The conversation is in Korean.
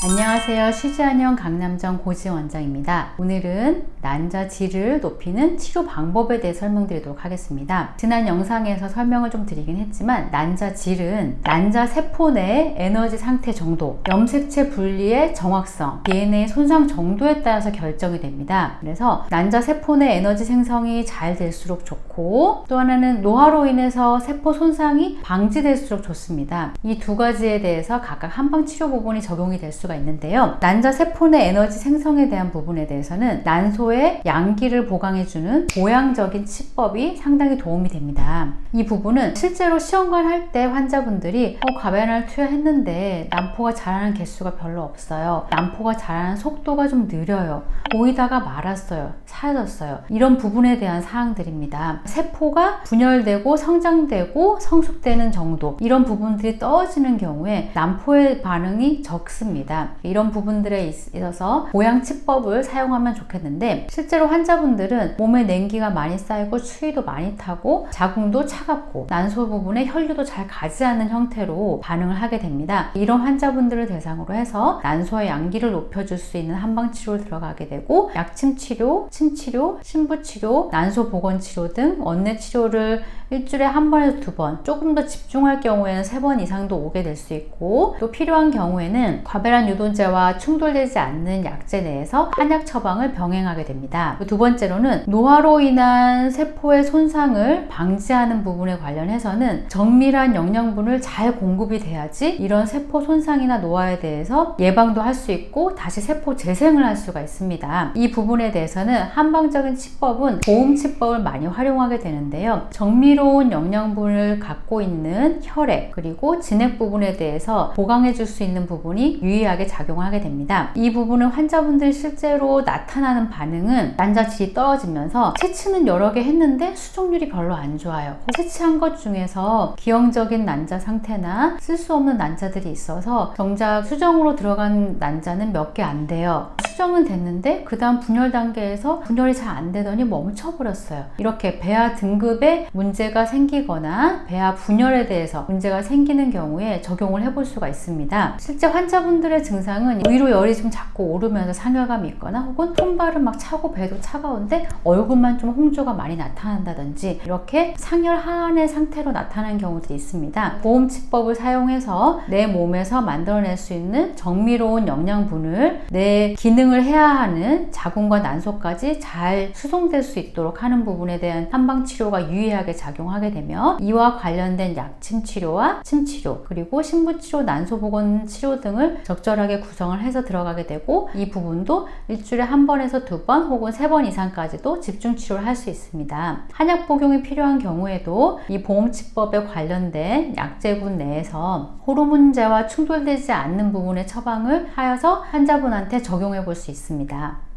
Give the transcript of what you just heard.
안녕하세요. 쉬지않으형 강남정 고지원장입니다. 오늘은 난자질을 높이는 치료 방법에 대해 설명드리도록 하겠습니다. 지난 영상에서 설명을 좀 드리긴 했지만 난자질은 난자세포 내 에너지 상태 정도, 염색체 분리의 정확성, DNA 손상 정도에 따라서 결정이 됩니다. 그래서 난자세포 내 에너지 생성이 잘 될수록 좋고, 또 하나는 노화로 인해서 세포 손상이 방지될수록 좋습니다. 이 두 가지에 대해서 각각 한방치료 부분이 적용이 될 수가 있는데요. 난자세포 내 에너지 생성에 대한 부분에 대해서는 난소의 양기를 보강해주는 보양적인 치법이 상당히 도움이 됩니다. 이 부분은 실제로 시험관 할 때 환자분들이 과배안을 투여했는데 난포가 자라는 개수가 별로 없어요. 난포가 자라는 속도가 좀 느려요. 보이다가 말았어요. 사라졌어요. 이런 부분에 대한 사항들입니다. 세포가 분열되고 성장되고 성숙되는 정도, 이런 부분들이 떨어지는 경우에 난포의 반응이 적습니다. 이런 부분들에 있어서 보양치법을 사용하면 좋겠는데, 실제로 환자분들은 몸에 냉기가 많이 쌓이고 추위도 많이 타고 자궁도 차갑고 난소 부분에 혈류도 잘 가지 않는 형태로 반응을 하게 됩니다. 이런 환자분들을 대상으로 해서 난소의 양기를 높여줄 수 있는 한방치료를 들어가게 되고, 약침치료, 침치료, 신부치료, 난소보건치료 등 원내치료를 일주일에 한 번에서 두 번, 조금 더 집중할 경우에는 3번 이상도 오게 될 수 있고, 또 필요한 경우에는 과배란 유도제와 충돌되지 않는 약제 내에서 한약 처방을 병행하게 됩니다. 두 번째로는 노화로 인한 세포의 손상을 방지하는 부분에 관련해서는 정밀한 영양분을 잘 공급이 돼야지 이런 세포 손상이나 노화에 대해서 예방도 할 수 있고 다시 세포 재생을 할 수가 있습니다. 이 부분에 대해서는 한방적인 치법은 보험치법을 많이 활용하게 되는데요. 정밀로운 영양분을 갖고 있는 혈액 그리고 진액 부분에 대해서 보강해 줄 수 있는 부분이 유의하게 작용하게 됩니다. 이 부분은 환자분들이 실제로 나타나는 반응은 난자질이 떨어지면서 채취는 여러 개 했는데 수정률이 별로 안 좋아요. 채취한 것 중에서 기형적인 난자 상태나 쓸 수 없는 난자들이 있어서 정작 수정으로 들어간 난자는 몇 개 안 돼요. 수정은 됐는데 그 다음 분열 단계에서 분열이 잘 안 되더니 멈춰버렸어요. 이렇게 배아 등급에 문제가 생기거나 배아 분열에 대해서 문제가 생기는 경우에 적용을 해볼 수가 있습니다. 실제 환자분들의 증상은 위로 열이 좀 자꾸 오르면서 상열감이 있거나, 혹은 손발은 막 차고 배도 차가운데 얼굴만 좀 홍조가 많이 나타난다든지, 이렇게 상열 하한의 상태로 나타나는 경우들이 있습니다. 보험치법을 사용해서 내 몸에서 만들어낼 수 있는 정밀로운 영양분을 내 기능을 해야 하는 자궁과 난소까지 잘 수송될 수 있도록 하는 부분에 대한 한방치료가 유의하게 작용하게 되며, 이와 관련된 약침치료와 침치료 그리고 신부치료, 난소보건 치료 등을 적절하게 구성을 해서 들어가게 되고, 이 부분도 일주일에 한 번에서 두 번 혹은 3번 이상까지도 집중치료를 할 수 있습니다. 한약 복용이 필요한 경우에도 이 보험치법에 관련된 약제군 내에서 호르몬제와 충돌되지 않는 부분의 처방을 하여서 환자분한테 적용해 볼 수 있습니다.